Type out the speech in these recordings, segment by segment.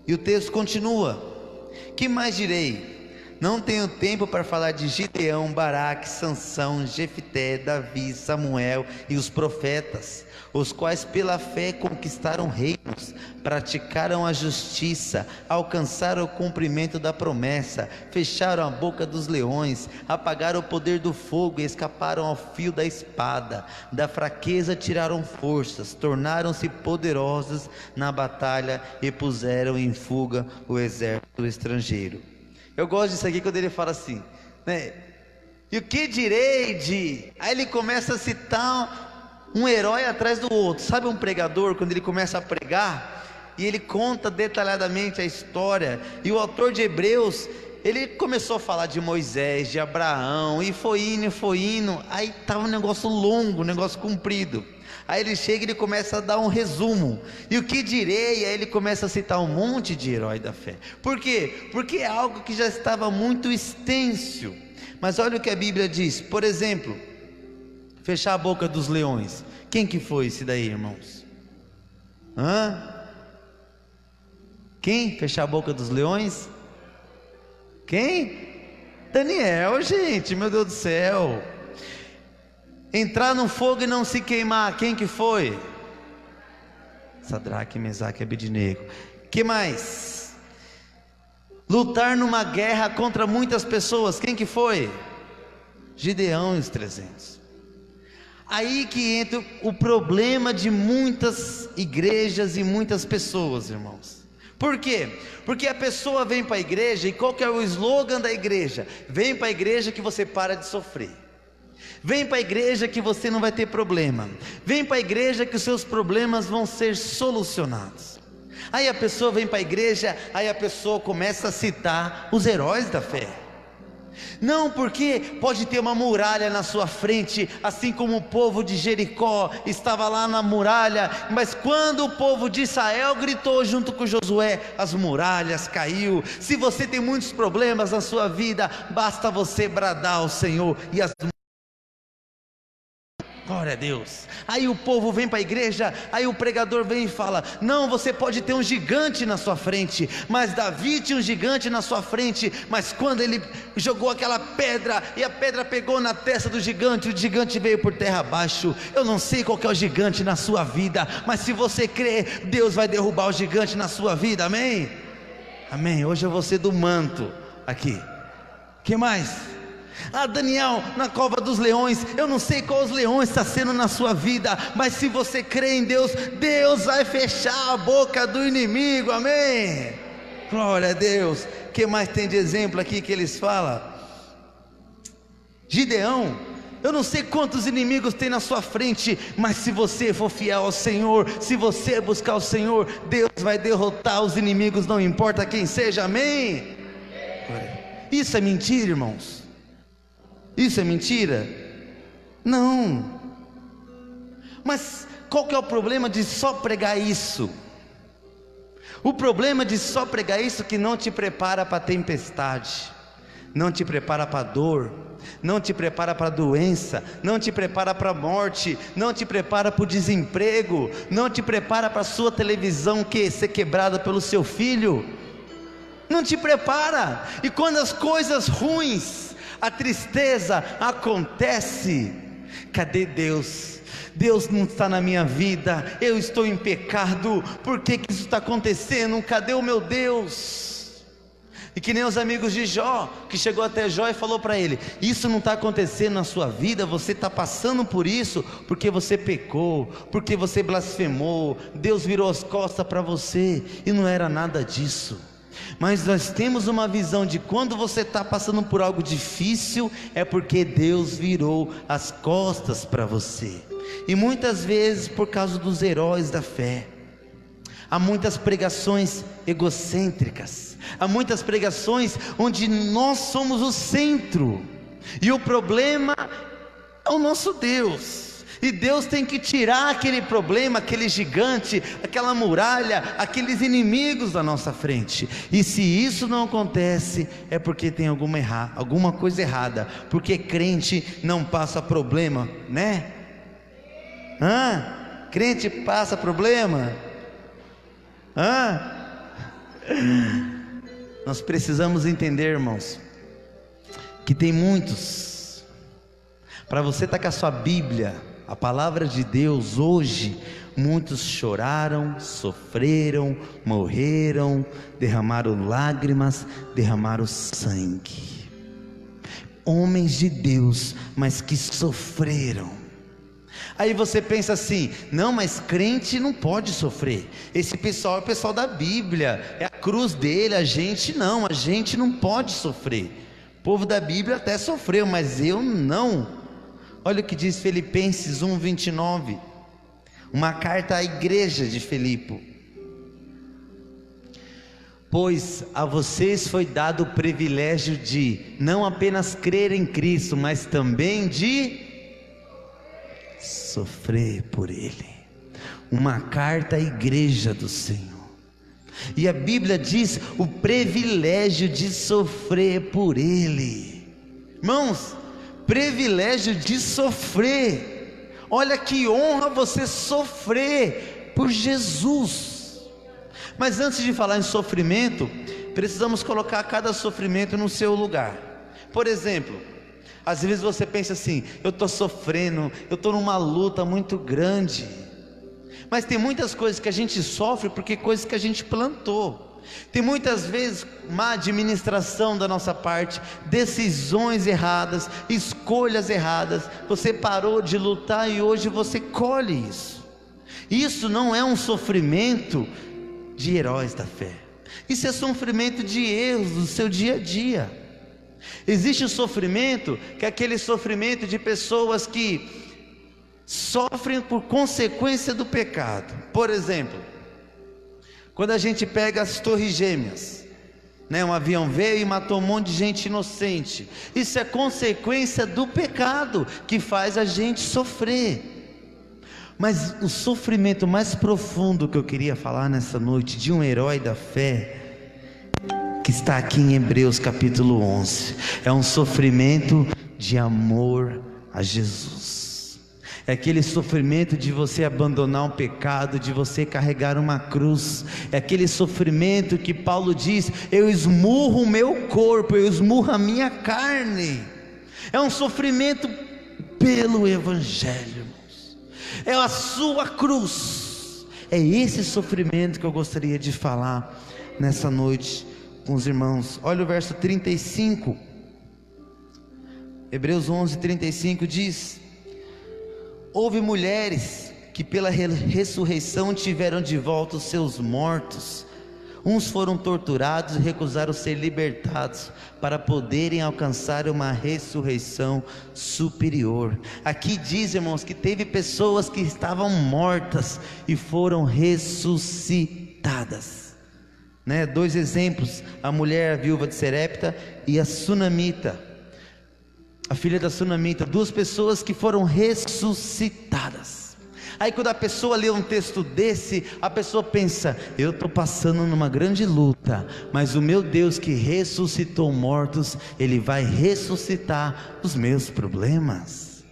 E o texto continua: que mais direi? Não tenho tempo para falar de Gideão, Baraque, Sansão, Jefté, Davi, Samuel e os profetas, os quais pela fé conquistaram reinos, praticaram a justiça, alcançaram o cumprimento da promessa, fecharam a boca dos leões, apagaram o poder do fogo e escaparam ao fio da espada. Da fraqueza tiraram forças, tornaram-se poderosos na batalha e puseram em fuga o exército estrangeiro. Eu gosto disso aqui quando ele fala assim, né? E o que direi de... Aí ele começa a citar um herói atrás do outro. Sabe um pregador, quando ele começa a pregar e ele conta detalhadamente a história, e o autor de Hebreus, ele começou a falar de Moisés, de Abraão, e foi indo, aí estava um negócio longo, um negócio comprido. Aí ele chega e ele começa a dar um resumo. E o que direi? Aí ele começa a citar um monte de herói da fé. Por quê? Porque é algo que já estava muito extenso. Mas olha o que a Bíblia diz. Por exemplo, fechar a boca dos leões. Quem que foi esse daí, irmãos? Quem? Fechar a boca dos leões? Quem? Daniel, gente, meu Deus do céu. Entrar no fogo e não se queimar, quem que foi? Sadraque, Mesaque e Abednego. Que mais? Lutar numa guerra contra muitas pessoas, quem que foi? Gideão e os 300. Aí que entra o problema de muitas igrejas e muitas pessoas, irmãos. Por quê? Porque a pessoa vem para a igreja, e qual que é o slogan da igreja? Vem para a igreja que você para de sofrer. Vem para a igreja que você não vai ter problema. Vem para a igreja que os seus problemas vão ser solucionados. Aí a pessoa vem para a igreja, aí a pessoa começa a citar os heróis da fé. Não, porque pode ter uma muralha na sua frente, assim como o povo de Jericó estava lá na muralha, mas quando o povo de Israel gritou junto com Josué, as muralhas caiu. Se você tem muitos problemas na sua vida, basta você bradar ao Senhor e as... Glória a Deus. Aí o povo vem para a igreja, aí o pregador vem e fala: não, você pode ter um gigante na sua frente, mas Davi tinha um gigante na sua frente, mas quando ele jogou aquela pedra, e a pedra pegou na testa do gigante, o gigante veio por terra abaixo. Eu não sei qual que é o gigante na sua vida, mas se você crê, Deus vai derrubar o gigante na sua vida, amém? Amém. Hoje eu vou ser do manto aqui. Que mais? Daniel, na cova dos leões, eu não sei qual os leões está sendo na sua vida, mas se você crê em Deus, Deus vai fechar a boca do inimigo, amém? Glória a Deus. O que mais tem de exemplo aqui que eles falam? Gideão, eu não sei quantos inimigos tem na sua frente, mas se você for fiel ao Senhor, se você buscar o Senhor, Deus vai derrotar os inimigos, não importa quem seja, amém? Isso é mentira, irmãos? Isso é mentira? Não. Mas qual que é o problema de só pregar isso? O problema de só pregar isso é que não te prepara para a tempestade, não te prepara para a dor, não te prepara para a doença, não te prepara para a morte, não te prepara para o desemprego, não te prepara para a sua televisão ser quebrada pelo seu filho. Não te prepara. E quando as coisas ruins, a tristeza acontece, cadê Deus? Deus não está na minha vida, eu estou em pecado, por que isso está acontecendo? Cadê o meu Deus? E que nem os amigos de Jó, que chegou até Jó e falou para ele: isso não está acontecendo na sua vida, você está passando por isso, porque você pecou, porque você blasfemou, Deus virou as costas para você, e não era nada disso. Mas nós temos uma visão de quando você está passando por algo difícil, é porque Deus virou as costas para você. E muitas vezes por causa dos heróis da fé. Há muitas pregações egocêntricas, há muitas pregações onde nós somos o centro, e o problema é o nosso Deus. E Deus tem que tirar aquele problema, aquele gigante, aquela muralha, aqueles inimigos da nossa frente. E se isso não acontece, é porque tem alguma coisa errada. Porque crente não passa problema, né? Crente passa problema? Nós precisamos entender, irmãos, que tem muitos. Para você estar com a sua Bíblia, a palavra de Deus hoje, muitos choraram, sofreram, morreram, derramaram lágrimas, derramaram sangue. Homens de Deus, mas que sofreram. Aí você pensa assim: não, mas crente não pode sofrer. Esse pessoal é o pessoal da Bíblia, é a cruz dele, a gente não pode sofrer. O povo da Bíblia até sofreu, mas eu não. Olha o que diz Filipenses 1:29, uma carta à igreja de Filipe. Pois a vocês foi dado o privilégio de não apenas crer em Cristo, mas também de sofrer por Ele. Uma carta à igreja do Senhor. E a Bíblia diz o privilégio de sofrer por Ele. Irmãos, privilégio de sofrer. Olha que honra você sofrer por Jesus. Mas antes de falar em sofrimento, precisamos colocar cada sofrimento no seu lugar. Por exemplo, às vezes você pensa assim: eu estou sofrendo, eu estou numa luta muito grande. Mas tem muitas coisas que a gente sofre porque coisas que a gente plantou. Tem muitas vezes má administração da nossa parte, decisões erradas, escolhas erradas. Você parou de lutar e hoje você colhe isso. Isso não é um sofrimento de heróis da fé. Isso é sofrimento de erros do seu dia a dia. Existe o sofrimento, que é aquele sofrimento de pessoas que sofrem por consequência do pecado. Por exemplo, quando a gente pega as Torres Gêmeas, um avião veio e matou um monte de gente inocente. Isso é consequência do pecado que faz a gente sofrer. Mas o sofrimento mais profundo que eu queria falar nessa noite, de um herói da fé, que está aqui em Hebreus capítulo 11, é um sofrimento de amor a Jesus. É aquele sofrimento de você abandonar um pecado, de você carregar uma cruz. É aquele sofrimento que Paulo diz: eu esmurro o meu corpo, eu esmurro a minha carne. É um sofrimento pelo Evangelho, irmãos. É a sua cruz. É esse sofrimento que eu gostaria de falar nessa noite com os irmãos. Olha o verso 35, Hebreus 11:35 diz: houve mulheres que pela ressurreição tiveram de volta os seus mortos. Uns foram torturados e recusaram ser libertados para poderem alcançar uma ressurreição superior. Aqui diz, irmãos, que teve pessoas que estavam mortas e foram ressuscitadas. Dois exemplos: a mulher, a viúva de Serepta, e a sunamita, a filha da sunamita. Duas pessoas que foram ressuscitadas. Aí quando a pessoa lê um texto desse, a pessoa pensa: eu estou passando numa grande luta, mas o meu Deus que ressuscitou mortos, Ele vai ressuscitar os meus problemas,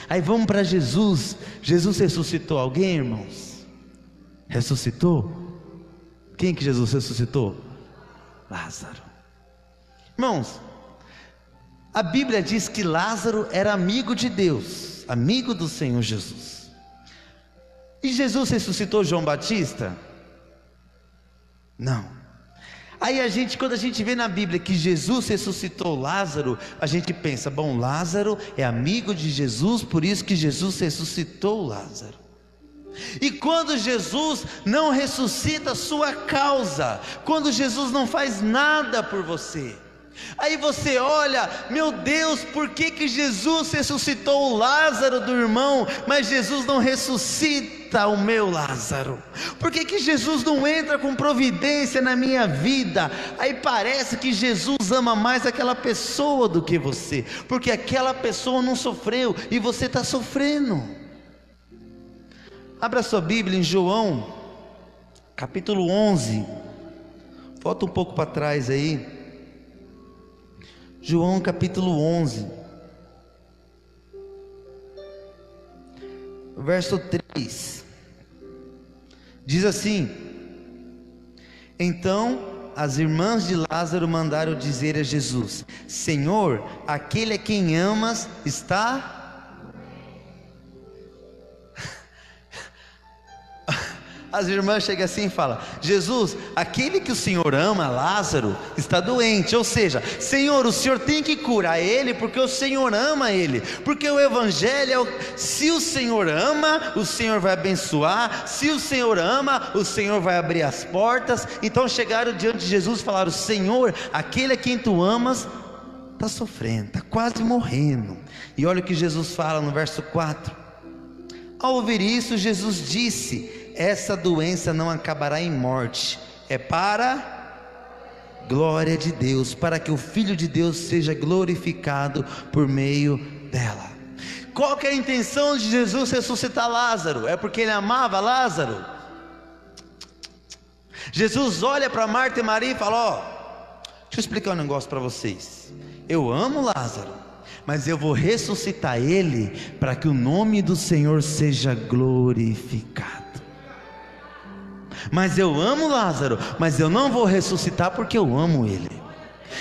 Aí vamos para Jesus. Jesus ressuscitou alguém, irmãos? Ressuscitou? Quem que Jesus ressuscitou? Lázaro. Irmãos, a Bíblia diz que Lázaro era amigo de Deus, amigo do Senhor Jesus. E Jesus ressuscitou João Batista? Não. Aí quando a gente vê na Bíblia que Jesus ressuscitou Lázaro, a gente pensa: bom, Lázaro é amigo de Jesus, por isso que Jesus ressuscitou Lázaro. E quando Jesus não ressuscita a sua causa, quando Jesus não faz nada por você, aí você olha: meu Deus, por que Jesus ressuscitou o Lázaro do irmão, mas Jesus não ressuscita o meu Lázaro? Por que Jesus não entra com providência na minha vida? Aí parece que Jesus ama mais aquela pessoa do que você, porque aquela pessoa não sofreu e você está sofrendo. Abra sua Bíblia em João capítulo 11, volta um pouco para trás aí. João capítulo 11, verso 3, diz assim: Então as irmãs de Lázaro mandaram dizer a Jesus: Senhor, aquele a quem amas está... As irmãs chegam assim e falam: Jesus, aquele que o Senhor ama, Lázaro, está doente. Ou seja, Senhor, o Senhor tem que curar ele, porque o Senhor ama ele. Porque o Evangelho é se o Senhor ama, o Senhor vai abençoar. Se o Senhor ama, o Senhor vai abrir as portas. Então chegaram diante de Jesus e falaram: Senhor, aquele a quem tu amas está sofrendo, está quase morrendo. E olha o que Jesus fala no verso 4. Ao ouvir isso, Jesus disse: essa doença não acabará em morte, é para glória de Deus, para que o Filho de Deus seja glorificado por meio dela. Qual que é a intenção de Jesus ressuscitar Lázaro? É porque ele amava Lázaro? Jesus olha para Marta e Maria e fala: ó, deixa eu explicar um negócio para vocês. Eu amo Lázaro, mas eu vou ressuscitar ele para que o nome do Senhor seja glorificado. Mas eu amo Lázaro, mas eu não vou ressuscitar porque eu amo ele.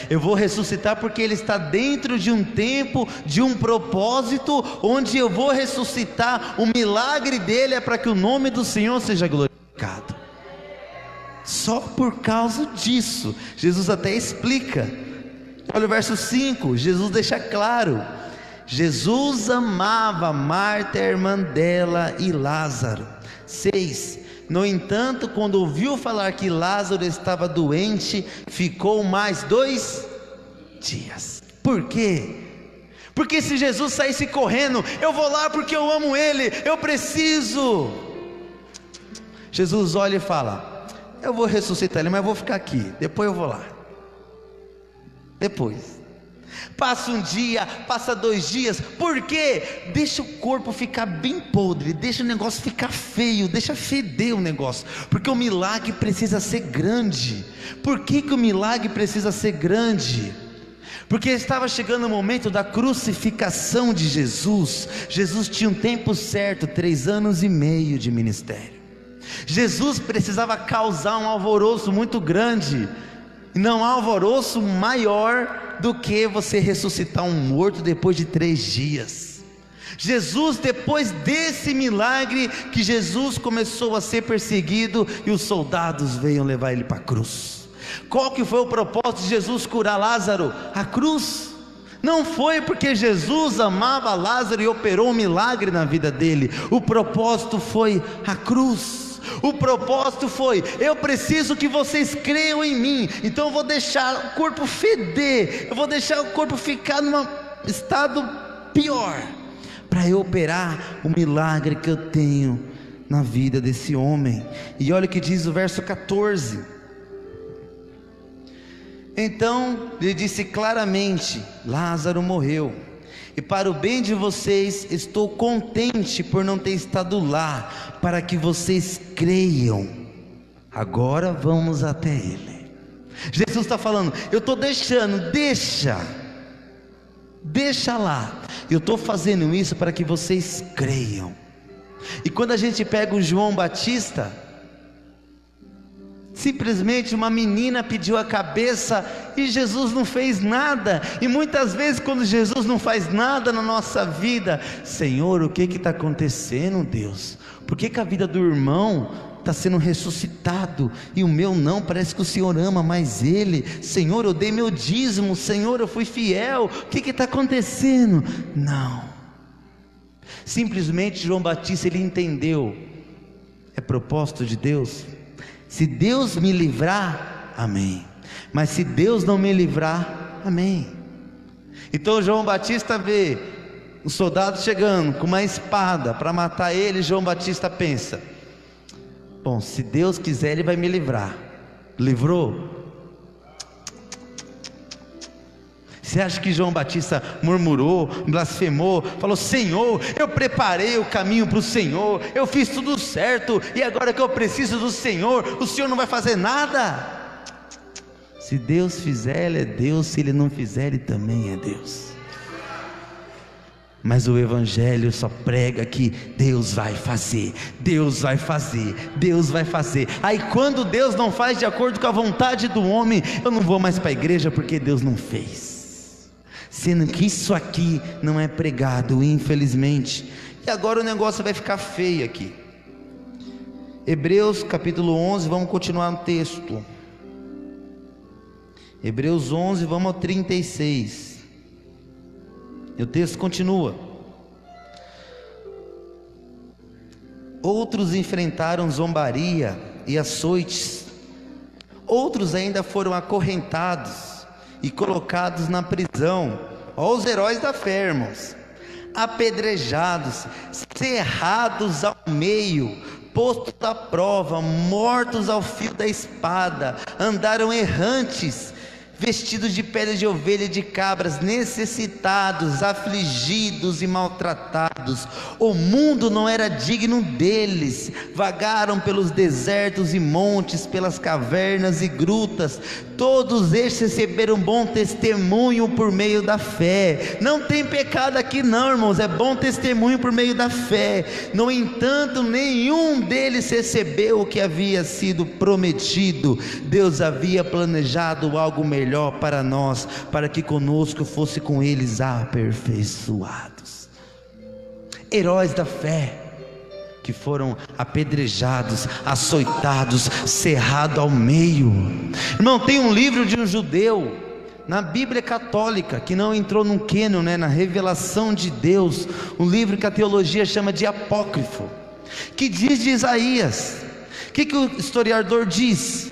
Eu vou ressuscitar porque ele está dentro de um tempo, de um propósito, onde eu vou ressuscitar. O milagre dele é para que o nome do Senhor seja glorificado. Só por causa disso, Jesus até explica. Olha o verso 5, Jesus deixa claro: Jesus amava Marta, a irmã dela, e Lázaro. 6. No entanto, quando ouviu falar que Lázaro estava doente, ficou mais 2 dias. Por quê? Porque se Jesus saísse correndo: eu vou lá porque eu amo ele, eu preciso. Jesus olha e fala: eu vou ressuscitar ele, mas eu vou ficar aqui, depois eu vou lá. Depois passa um dia, passa 2 dias. Por quê? Deixa o corpo ficar bem podre, deixa o negócio ficar feio, deixa feder o negócio, porque o milagre precisa ser grande. Por que o milagre precisa ser grande? Porque estava chegando o momento da crucificação de Jesus. Jesus tinha um tempo certo, 3 anos e meio de ministério. Jesus precisava causar um alvoroço muito grande. Não há alvoroço maior do que você ressuscitar um morto depois de 3 dias. Jesus, depois desse milagre, que Jesus começou a ser perseguido e os soldados veio levar ele para a cruz. Qual que foi o propósito de Jesus curar Lázaro? A cruz. Não foi porque Jesus amava Lázaro e operou um milagre na vida dele. O propósito foi a cruz. O propósito foi: eu preciso que vocês creiam em mim, então eu vou deixar o corpo feder, eu vou deixar o corpo ficar num estado pior, para eu operar o milagre que eu tenho na vida desse homem. E olha o que diz o verso 14. Então ele disse claramente: Lázaro morreu, e para o bem de vocês estou contente por não ter estado lá, para que vocês creiam. Agora vamos até ele. Jesus está falando: eu estou deixando, deixa lá, eu estou fazendo isso para que vocês creiam. E quando a gente pega o João Batista, simplesmente uma menina pediu a cabeça e Jesus não fez nada. E muitas vezes quando Jesus não faz nada na nossa vida: Senhor, o que está acontecendo, Deus? Por que a vida do irmão está sendo ressuscitado e o meu não? Parece que o Senhor ama mais ele. Senhor, eu dei meu dízimo, Senhor, eu fui fiel, o que está acontecendo? Não, simplesmente João Batista, ele entendeu: é propósito de Deus. Se Deus me livrar, amém, mas se Deus não me livrar, amém. Então João Batista vê um soldado chegando com uma espada para matar ele. João Batista pensa: bom, se Deus quiser ele vai me livrar. Livrou? Você acha que João Batista murmurou, blasfemou, falou: Senhor, eu preparei o caminho para o Senhor, eu fiz tudo certo, e agora que eu preciso do Senhor, o Senhor não vai fazer nada? Se Deus fizer, Ele é Deus. Se Ele não fizer, Ele também é Deus. Mas o Evangelho só prega que Deus vai fazer, Deus vai fazer, Deus vai fazer. Aí quando Deus não faz de acordo com a vontade do homem, eu não vou mais para a igreja porque Deus não fez. Sendo que isso aqui não é pregado, infelizmente. E agora o negócio vai ficar feio aqui. Hebreus capítulo 11, vamos continuar no texto. Hebreus 11, vamos ao 36. E o texto continua: outros enfrentaram zombaria e açoites, outros ainda foram acorrentados e colocados na prisão. Ó os heróis da fé, irmãos, apedrejados, cerrados ao meio, postos à prova, mortos ao fio da espada, andaram errantes, vestidos de pele de ovelha e de cabras, necessitados, afligidos e maltratados. O mundo não era digno deles. Vagaram pelos desertos e montes, pelas cavernas e grutas. Todos estes receberam bom testemunho por meio da fé. Não tem pecado aqui não, irmãos, é bom testemunho por meio da fé. No entanto, nenhum deles recebeu o que havia sido prometido. Deus havia planejado algo melhor para nós, para que conosco fosse com eles aperfeiçoados. Heróis da fé, que foram apedrejados, açoitados, cerrados ao meio. Irmão, tem um livro de um judeu na Bíblia católica, que não entrou no cânon, na revelação de Deus, um livro que a teologia chama de apócrifo, que diz de Isaías. O que o historiador diz?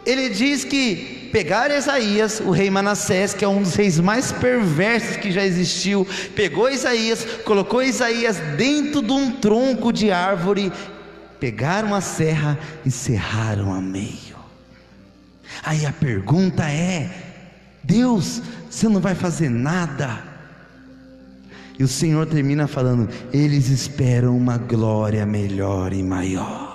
Ele diz que pegaram Isaías, o rei Manassés, que é um dos reis mais perversos que já existiu, pegou Isaías, colocou Isaías dentro de um tronco de árvore, pegaram a serra e serraram a meio. Aí a pergunta é: Deus, você não vai fazer nada? E o Senhor termina falando: eles esperam uma glória melhor e maior.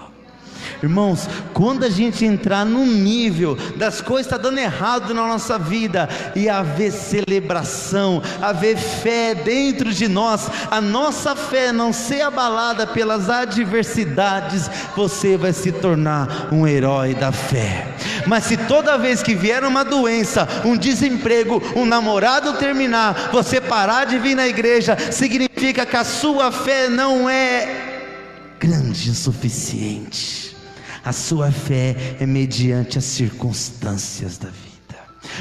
Irmãos, quando a gente entrar no nível das coisas que estão dando errado na nossa vida, e haver celebração, haver fé dentro de nós, a nossa fé não ser abalada pelas adversidades, você vai se tornar um herói da fé. Mas se toda vez que vier uma doença, um desemprego, um namorado terminar, você parar de vir na igreja, significa que a sua fé não é grande o suficiente. A sua fé é mediante as circunstâncias da vida.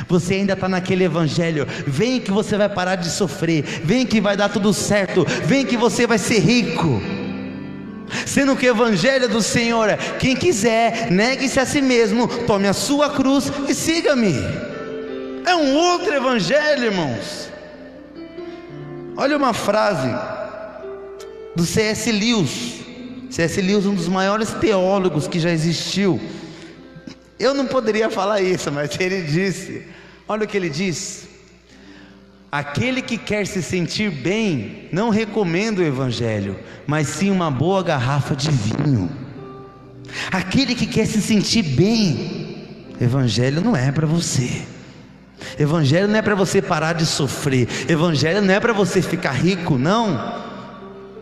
Você ainda está naquele evangelho: vem que você vai parar de sofrer, vem que vai dar tudo certo, vem que você vai ser rico. Sendo que o evangelho do Senhor é: quem quiser, negue-se a si mesmo, tome a sua cruz e siga-me. É um outro evangelho, irmãos. Olha uma frase do C.S. Lewis. C.S. Lewis, um dos maiores teólogos que já existiu. Eu não poderia falar isso, mas ele disse, olha o que ele diz: aquele que quer se sentir bem não recomenda o evangelho, mas sim uma boa garrafa de vinho. Aquele que quer se sentir bem, evangelho não é para você. Evangelho não é para você parar de sofrer. Evangelho não é para você ficar rico, não.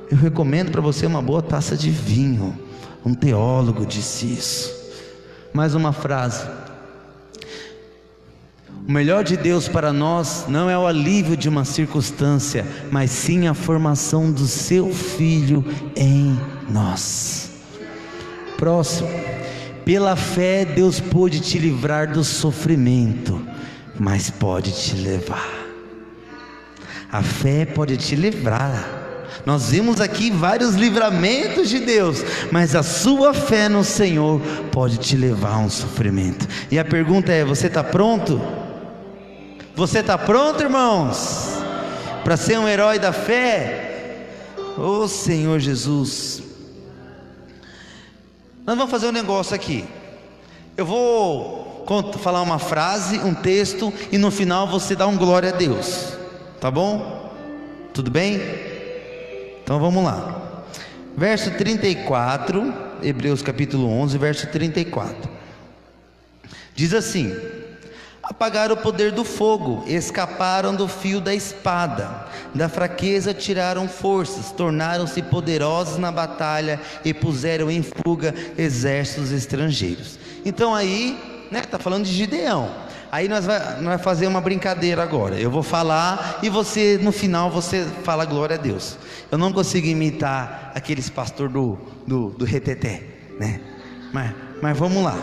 Eu recomendo para você uma boa taça de vinho. Um teólogo disse isso. Mais uma frase: o melhor de Deus para nós não é o alívio de uma circunstância, mas sim a formação do seu Filho em nós. Próximo: pela fé Deus pôde te livrar do sofrimento, mas pode te levar. A fé pode te livrar. Nós vimos aqui vários livramentos de Deus, mas a sua fé no Senhor pode te levar a um sofrimento. E a pergunta é: você está pronto? Você está pronto, irmãos, para ser um herói da fé? Ô Senhor Jesus, nós vamos fazer um negócio aqui. Eu vou falar uma frase, um texto, e no final você dá um glória a Deus, tá bom? Tudo bem? Então vamos lá. Verso 34, Hebreus capítulo 11, verso 34. Diz assim: apagaram o poder do fogo, escaparam do fio da espada, da fraqueza tiraram forças, tornaram-se poderosos na batalha e puseram em fuga exércitos estrangeiros. Então aí, está falando de Gideão. Aí nós vamos fazer uma brincadeira agora. Eu vou falar e você, no final, você fala glória a Deus. Eu não consigo imitar aqueles pastores do reteté, né? Mas vamos lá.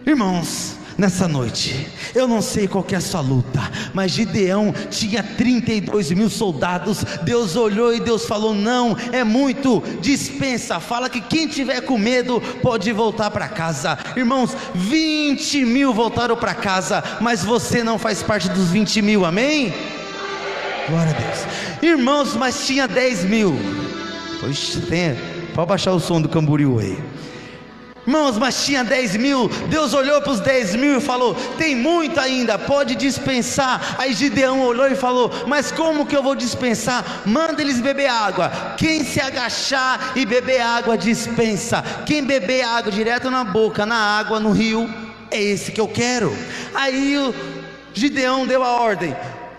Irmãos, nessa noite, eu não sei qual que é a sua luta, mas Gideão tinha 32 mil soldados. Deus olhou e Deus falou: não, é muito, dispensa, fala que quem tiver com medo pode voltar para casa. Irmãos, 20 mil voltaram para casa, mas você não faz parte dos 20 mil, amém? Glória a Deus. Irmãos, mas tinha 10 mil. Poxa, pode baixar o som do Camboriú aí. Irmãos, mas tinha 10 mil. Deus olhou para os 10 mil e falou: tem muito ainda, pode dispensar. Aí Gideão olhou e falou: mas como que eu vou dispensar? Manda eles beber água. Quem se agachar e beber água, dispensa. Quem beber água direto na boca, na água, no rio, é esse que eu quero. Aí o Gideão deu a ordem.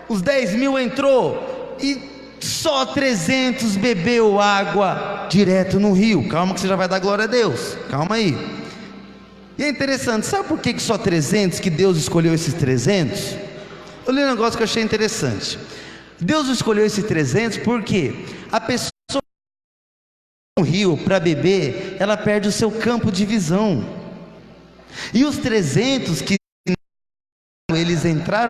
Os 10 mil entrou e só 300 bebeu água direto no rio. Calma que você já vai dar glória a Deus, calma aí. E é interessante, sabe por que só 300, que Deus escolheu esses 300? Eu li um negócio que eu achei interessante. Deus escolheu esses 300 porque a pessoa no rio para beber, ela perde o seu campo de visão. E os 300 que eles entraram,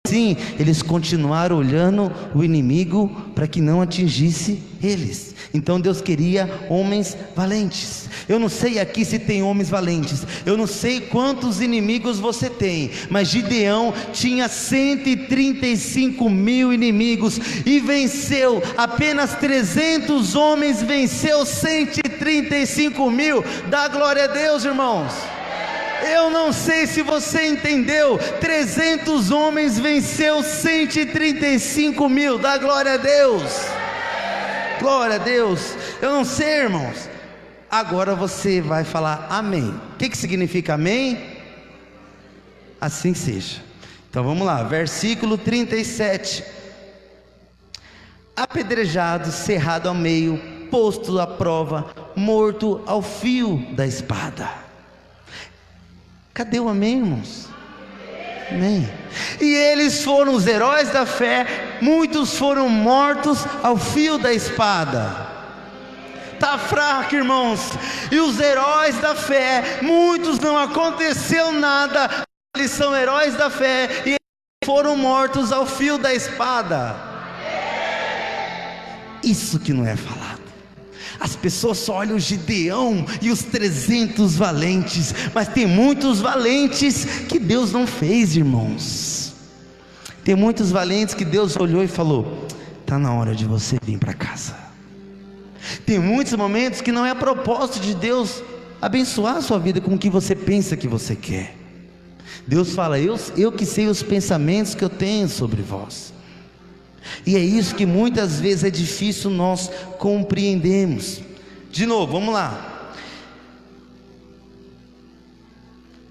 sim, eles continuaram olhando o inimigo para que não atingisse eles. Então Deus queria homens valentes. Eu não sei aqui se tem homens valentes, eu não sei quantos inimigos você tem, mas Gideão tinha 135 mil inimigos e venceu apenas 300 homens, venceu 135 mil. Dá glória a Deus, irmãos. Eu não sei se você entendeu, 300 homens venceu 135 mil, dá glória a Deus, glória a Deus. Eu não sei, irmãos, agora você vai falar amém. O que significa amém? Assim seja. Então vamos lá, versículo 37. Apedrejado, cerrado ao meio, posto à prova, morto ao fio da espada. Cadê o amém, irmãos? Amém. E eles foram os heróis da fé, muitos foram mortos ao fio da espada. Está fraco, irmãos. E os heróis da fé, muitos não aconteceu nada, eles são heróis da fé e foram mortos ao fio da espada. Isso que não é falado. As pessoas só olham o Gideão e os 300 valentes, mas tem muitos valentes que Deus não fez, irmãos. Tem muitos valentes que Deus olhou e falou: está na hora de você vir para casa. Tem muitos momentos que não é propósito de Deus abençoar a sua vida com o que você pensa que você quer. Deus fala: eu que sei os pensamentos que eu tenho sobre vós. E é isso que muitas vezes é difícil nós compreendermos. De novo, vamos lá.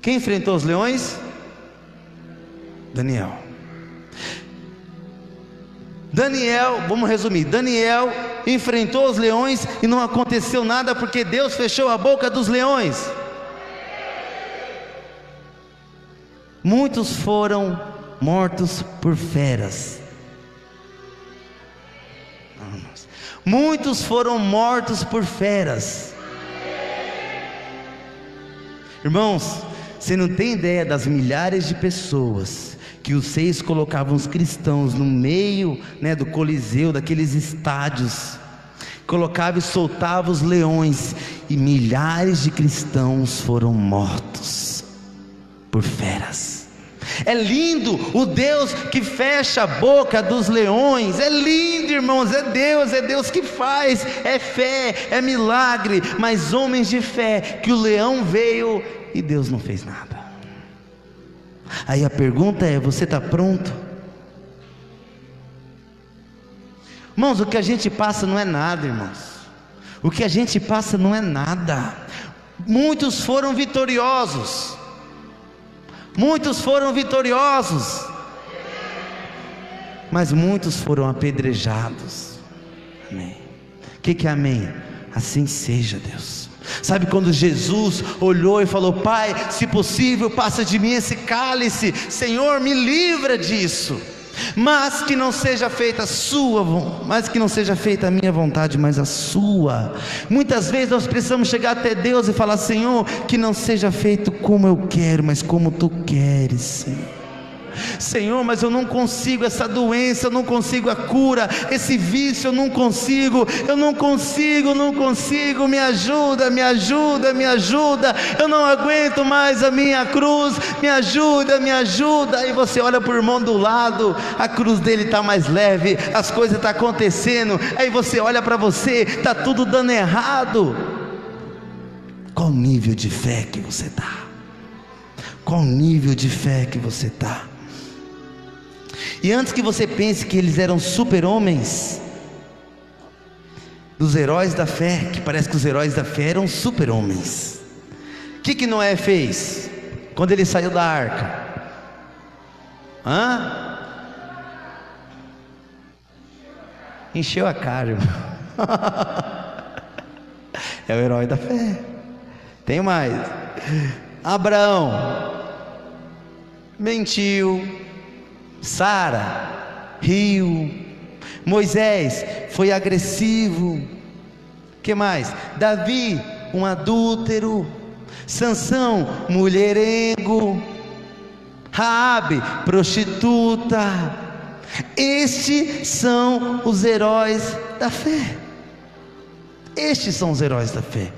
Quem enfrentou os leões? Daniel, vamos resumir. Daniel enfrentou os leões e não aconteceu nada porque Deus fechou a boca dos leões. Muitos foram mortos por feras. Muitos foram mortos por feras. Irmãos, você não tem ideia das milhares de pessoas que os 6 colocavam os cristãos no meio, do Coliseu, daqueles estádios, colocava e soltava os leões, e milhares de cristãos foram mortos por feras. É lindo o Deus que fecha a boca dos leões. É lindo, irmãos, é Deus que faz. É fé, é milagre. Mas homens de fé, que o leão veio e Deus não fez nada. Aí a pergunta é: você está pronto? Irmãos, o que a gente passa não é nada, irmãos. O que a gente passa não é nada. Muitos foram vitoriosos, muitos foram vitoriosos, mas muitos foram apedrejados. Amém. O que é amém? Assim seja, Deus. Sabe quando Jesus olhou e falou: Pai, se possível, passa de mim esse cálice, Senhor, me livra disso, mas que não seja feita a sua, mas que não seja feita a minha vontade, mas a sua. Muitas vezes nós precisamos chegar até Deus e falar: Senhor, que não seja feito como eu quero, mas como tu queres, Senhor. Senhor, mas eu não consigo essa doença, eu não consigo a cura, esse vício eu não consigo, me ajuda, eu não aguento mais a minha cruz, me ajuda. Aí você olha para o irmão do lado, a cruz dele está mais leve, as coisas estão acontecendo, aí você olha para você, está tudo dando errado. Qual nível de fé que você está? Qual nível de fé que você está? E antes que você pense que eles eram super-homens, dos heróis da fé, que parece que os heróis da fé eram super-homens. O que Noé fez quando ele saiu da arca? Encheu a cara, irmão. É o herói da fé. Tem mais. Abraão mentiu, Sara riu, Moisés foi agressivo. Que mais? Davi, um adúltero. Sansão, mulherengo. Raabe, prostituta. Estes são os heróis da fé. Estes são os heróis da fé.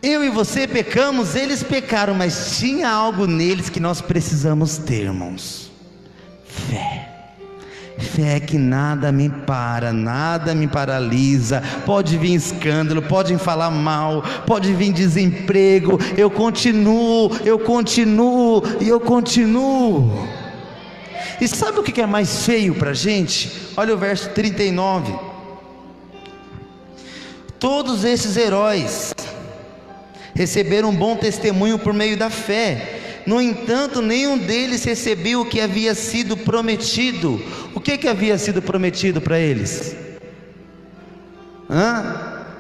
Eu e você pecamos, eles pecaram, mas tinha algo neles que nós precisamos ter, irmãos: fé. Fé que nada me para, nada me paralisa. Pode vir escândalo, pode falar mal, pode vir desemprego, eu continuo. E sabe o que é mais feio para a gente? Olha o verso 39. Todos esses heróis receberam um bom testemunho por meio da fé. No entanto, nenhum deles recebeu o que havia sido prometido. O que havia sido prometido para eles?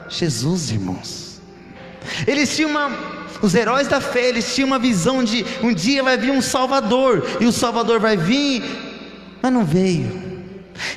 Jesus, irmãos. Eles tinham os heróis da fé, eles tinham uma visão de um dia vai vir um Salvador, e o Salvador vai vir, mas não veio.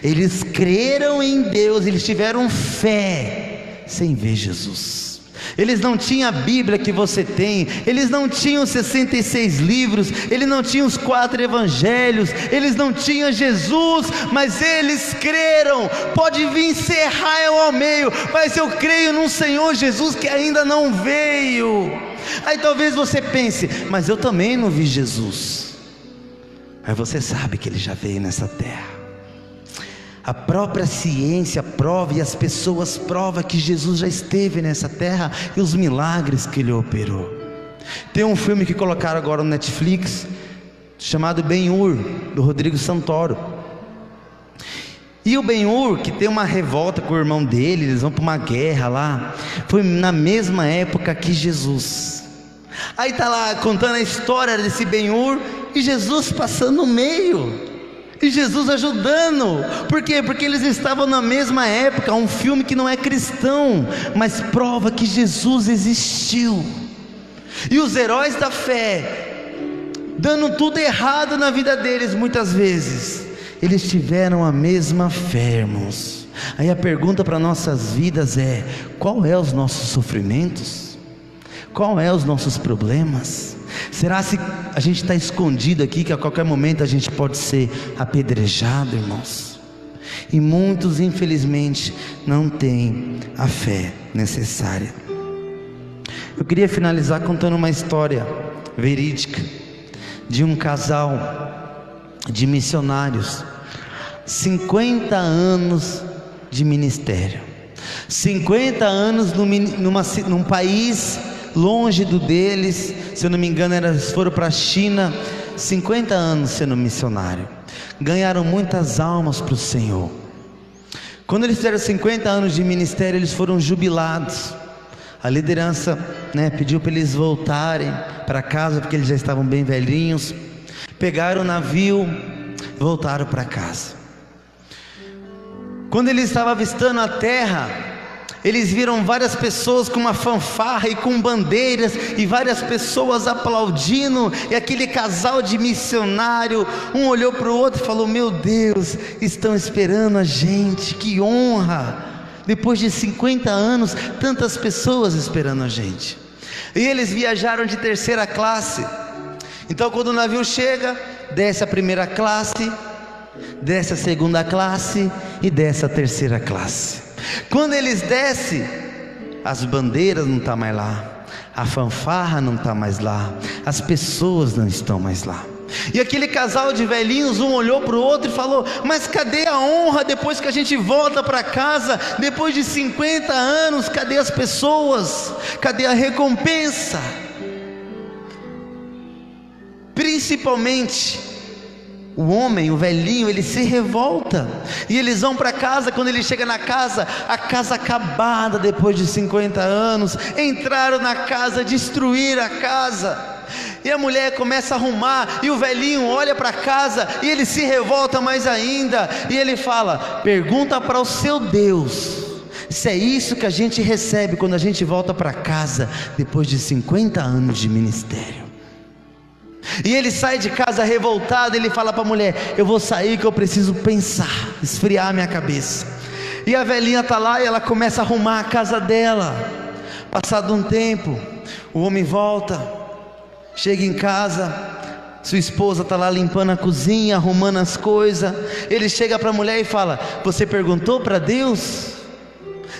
Eles creram em Deus, eles tiveram fé sem ver Jesus. Eles não tinham a Bíblia que você tem, eles não tinham 66 livros, eles não tinham os 4 evangelhos, eles não tinham Jesus, mas eles creram. Pode vir ser Israel ao meio, mas eu creio num Senhor Jesus que ainda não veio. Aí talvez você pense: mas eu também não vi Jesus. Mas você sabe que Ele já veio nessa terra. A própria ciência prova, e as pessoas provam que Jesus já esteve nessa terra, e os milagres que Ele operou. Tem um filme que colocaram agora no Netflix, chamado Ben-Hur, do Rodrigo Santoro. E o Ben-Hur, que tem uma revolta com o irmão dele, eles vão para uma guerra lá, foi na mesma época que Jesus. Aí está lá contando a história desse Ben-Hur, e Jesus passando no meio, e Jesus ajudando. Por quê? Porque eles estavam na mesma época. Um filme que não é cristão, mas prova que Jesus existiu. E os heróis da fé, dando tudo errado na vida deles, muitas vezes, eles tiveram a mesma fé, irmãos. Aí a pergunta para nossas vidas é: qual é os nossos sofrimentos? Qual é os nossos problemas? Será se a gente está escondido aqui, que a qualquer momento a gente pode ser apedrejado, irmãos? E muitos, infelizmente, não têm a fé necessária. Eu queria finalizar contando uma história verídica de um casal de missionários. 50 anos de ministério, 50 anos num país longe do deles. Se eu não me engano, eles foram para a China, 50 anos sendo missionário, ganharam muitas almas para o Senhor. Quando eles fizeram 50 anos de ministério, eles foram jubilados. A liderança, pediu para eles voltarem para casa, porque eles já estavam bem velhinhos. Pegaram o navio, voltaram para casa. Quando eles estavam avistando a terra, eles viram várias pessoas com uma fanfarra e com bandeiras, e várias pessoas aplaudindo, e aquele casal de missionário, um olhou para o outro e falou: meu Deus, estão esperando a gente, que honra! Depois de 50 anos, tantas pessoas esperando a gente. E eles viajaram de terceira classe. Então quando o navio chega, desce a primeira classe, desce a segunda classe e desce a terceira classe. Quando eles descem, as bandeiras não estão mais lá, a fanfarra não está mais lá, as pessoas não estão mais lá. E aquele casal de velhinhos, um olhou para o outro e falou: mas cadê a honra depois que a gente volta para casa? Depois de 50 anos, cadê as pessoas? Cadê a recompensa? Principalmente o homem, o velhinho, ele se revolta, e eles vão para casa. Quando ele chega na casa, a casa acabada depois de 50 anos, entraram na casa, destruíram a casa, e a mulher começa a arrumar, e o velhinho olha para casa, e ele se revolta mais ainda, e ele fala: pergunta para o seu Deus, se é isso que a gente recebe quando a gente volta para casa, depois de 50 anos de ministério. E ele sai de casa revoltado, ele fala para a mulher: eu vou sair que eu preciso pensar, esfriar minha cabeça. E a velhinha está lá e ela começa a arrumar a casa dela. Passado um tempo, o homem volta, chega em casa, sua esposa está lá limpando a cozinha, arrumando as coisas. Ele chega para a mulher e fala: você perguntou para Deus,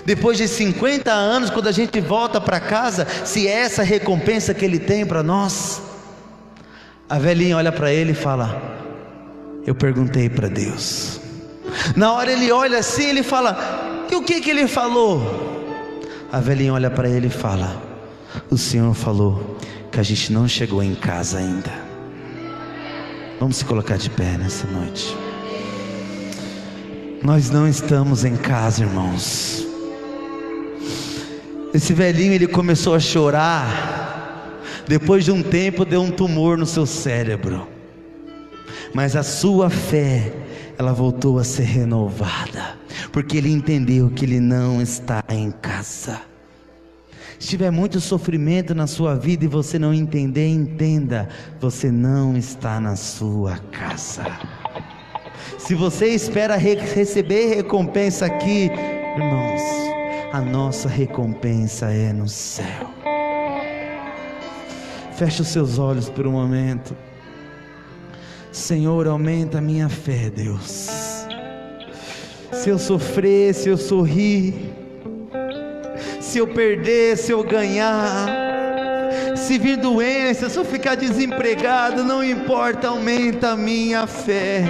depois de 50 anos, quando a gente volta para casa, se é essa recompensa que Ele tem para nós? A velhinha olha para ele e fala: eu perguntei para Deus. Na hora ele olha assim, ele fala: e o que Ele falou? A velhinha olha para ele e fala: o Senhor falou que a gente não chegou em casa ainda. Vamos se colocar de pé nessa noite. Nós não estamos em casa, irmãos. Esse velhinho, ele começou a chorar. Depois de um tempo, deu um tumor no seu cérebro, mas a sua fé, ela voltou a ser renovada, porque ele entendeu que ele não está em casa. Se tiver muito sofrimento na sua vida e você não entender, entenda: você não está na sua casa. Se você espera receber recompensa aqui, irmãos, a nossa recompensa é no céu. Feche os seus olhos por um momento. Senhor, aumenta a minha fé, Deus. Se eu sofrer, se eu sorrir, se eu perder, se eu ganhar, se vir doença, se eu ficar desempregado, não importa, aumenta a minha fé.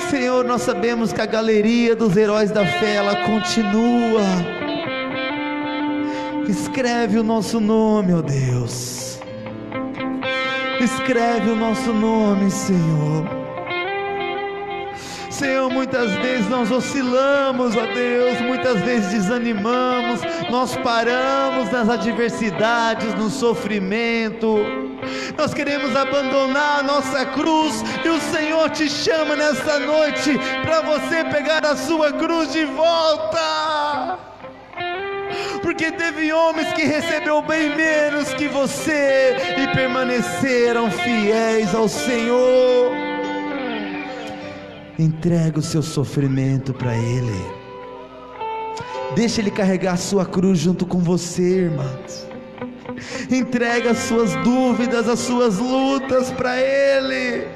Senhor, nós sabemos que a galeria dos heróis da fé, ela continua. Escreve o nosso nome, ó Deus. Escreve o nosso nome, Senhor. Senhor, muitas vezes nós oscilamos, ó Deus, muitas vezes desanimamos, nós paramos nas adversidades, no sofrimento, nós queremos abandonar a nossa cruz, e o Senhor te chama nessa noite para você pegar a sua cruz de volta. Porque teve homens que recebeu bem menos que você e permaneceram fiéis ao Senhor. Entrega o seu sofrimento para Ele. Deixa Ele carregar a sua cruz junto com você, irmãos. Entrega as suas dúvidas, as suas lutas para Ele.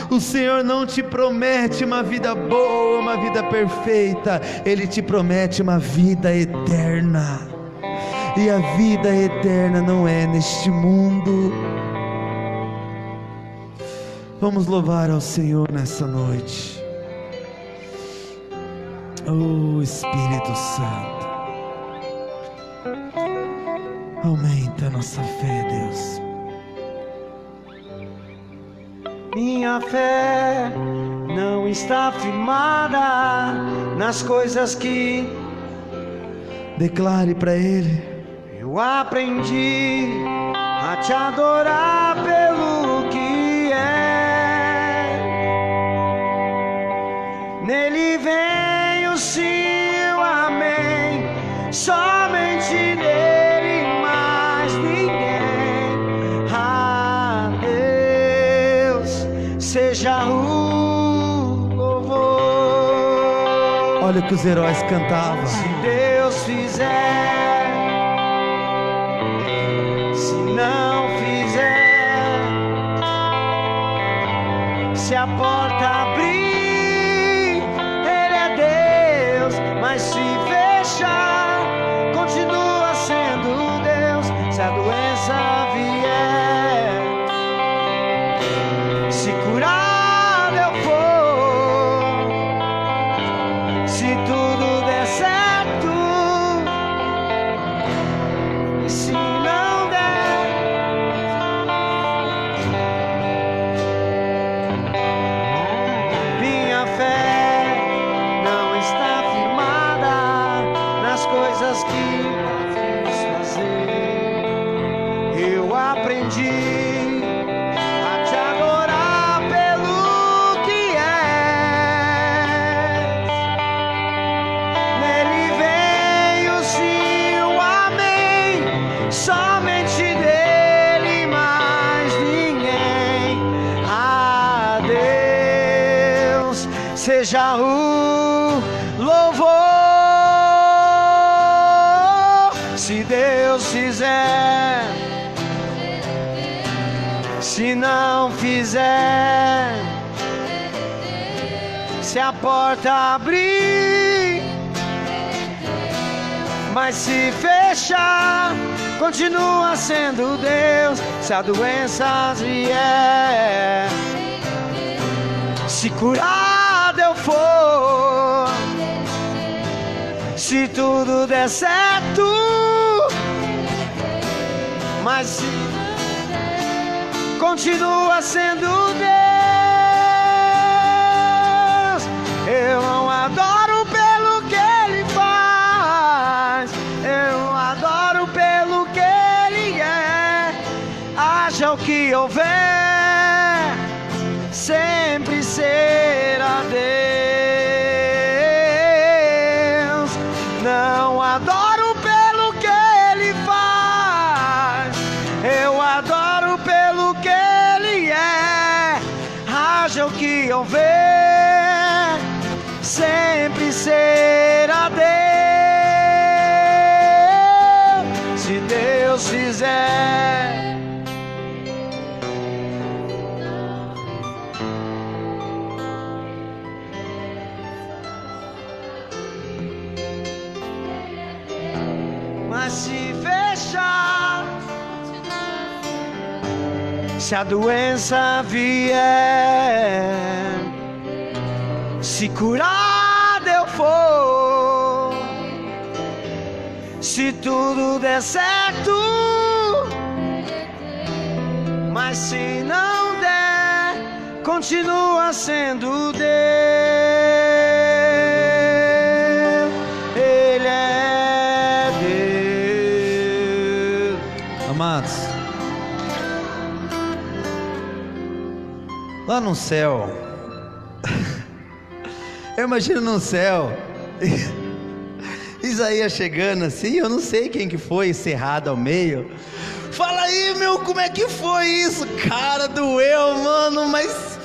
O Senhor não te promete uma vida boa, uma vida perfeita. Ele te promete uma vida eterna. E a vida eterna não é neste mundo. Vamos louvar ao Senhor nessa noite. Oh Espírito Santo, aumenta a nossa fé, Deus. Minha fé não está firmada nas coisas que Declare para Ele. Eu aprendi a te adorar pelo que é. Nele vem o sim, o amém. Somente nele, mais ninguém. A Deus seja o louvor. Olha o que os heróis cantavam. Se Deus fizer, se não fizer, se a porta abrir, Ele é Deus, mas se fechar, continua sendo Deus. Se a doença vier, se curar eu for, se tudo der certo, e se não der, minha fé não está firmada nas coisas que podes fazer. Eu aprendi a te adorar pelo que és. Nele vem o sim, o amém. Somente dele, mais ninguém. A Deus seja o louvor. Se Deus fizer, se não fizer, se a porta abrir, mas se fechar, continua sendo Deus. Se a doença vier, se curado eu for, se tudo der certo, mas se continua sendo Deus. Eu não adoro pelo que Ele faz, eu adoro pelo que Ele é. Haja o que houver, sempre será Deus. Não adoro pelo que Ele faz, eu adoro pelo que Ele é. Haja o que houver, sempre será Deus. Se Deus fizer, mas se fechar, se a doença vier, se curado eu for, se tudo der certo, mas se não der, continua sendo Deus. Ele é Deus. Amados, lá no céu, eu imagino no céu, Isaías chegando assim, eu não sei quem que foi encerrado ao meio. Fala aí, meu, como é que foi isso? Cara, doeu, mano, mas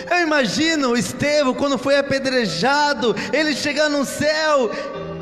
eu imagino o Estevão quando foi apedrejado, ele chegar no céu,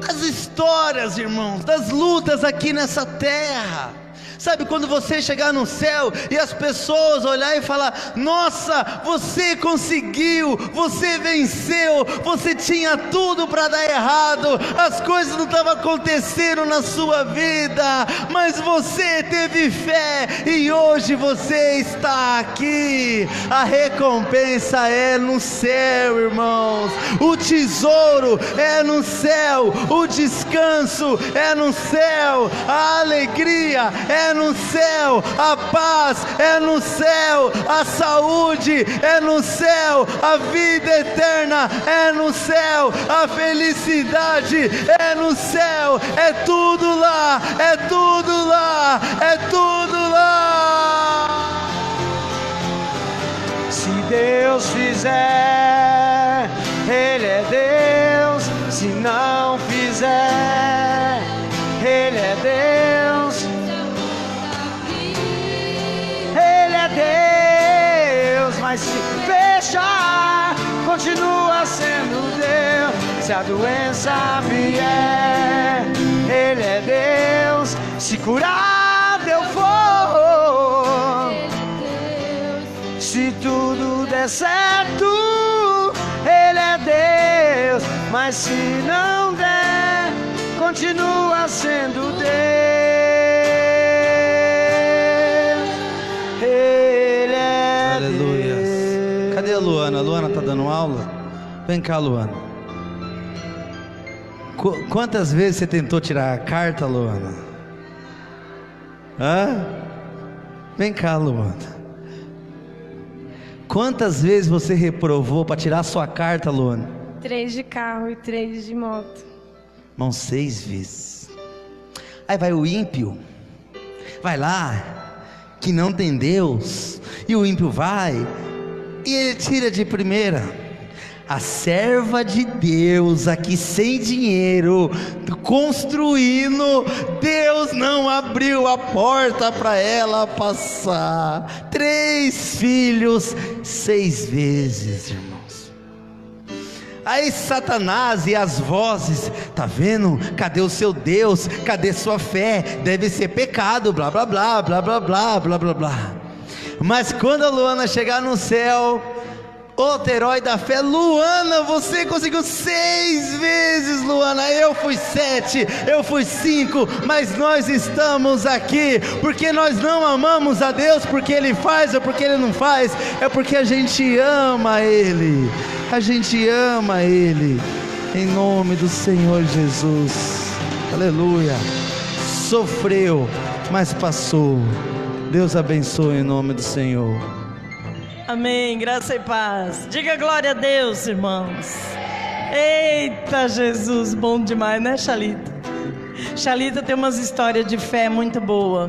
as histórias, irmãos, das lutas aqui nessa terra. Sabe quando você chegar no céu e as pessoas olhar e falar: nossa, você conseguiu, você venceu, você tinha tudo para dar errado, as coisas não estavam acontecendo na sua vida, mas você teve fé e hoje você está aqui. A recompensa é no céu, irmãos, o tesouro é no céu, o descanso é no céu, a alegria é no céu, a paz é no céu, a saúde é no céu, a vida eterna é no céu, a felicidade é no céu, é tudo lá, é tudo lá, é tudo lá. Se Deus fizer, Ele é Deus. Se não fizer, Ele é Deus. Ele é Deus. Mas se fechar, continua sendo Deus. Se a doença vier, Ele é Deus. Se curar eu for, se tudo der certo, Ele é Deus. Mas se não der, continua sendo Deus. Ele é Aleluia. Deus. Cadê a Luana? A Luana está dando aula? Vem cá, Luana. Quantas vezes você tentou tirar a carta, Luana? Hã? Vem cá, Luana. Quantas vezes você reprovou para tirar sua carta, Luana? 3 de carro e 3 de moto. Irmão, 6 vezes. Aí vai o ímpio, vai lá, que não tem Deus, e o ímpio vai, e ele tira de primeira. A serva de Deus aqui sem dinheiro, construindo, Deus não abriu a porta para ela passar. 3 filhos, 6 vezes, irmãos. Aí Satanás e as vozes, tá vendo? Cadê o seu Deus? Cadê sua fé? Deve ser pecado, blá blá blá, blá blá blá, blá blá blá. Mas quando a Luana chegar no céu, outro herói da fé, Luana, você conseguiu 6 vezes, Luana. Eu fui 7, eu fui 5, mas nós estamos aqui porque nós não amamos a Deus porque Ele faz ou porque Ele não faz, é porque a gente ama Ele, a gente ama Ele, em nome do Senhor Jesus, aleluia. Sofreu, mas passou. Deus abençoe em nome do Senhor. Amém, graça e paz. Diga glória a Deus, irmãos. Eita Jesus, bom demais, né, Xalita? Xalita tem umas histórias de fé muito boa.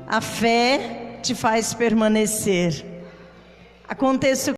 A fé te faz permanecer. Acontece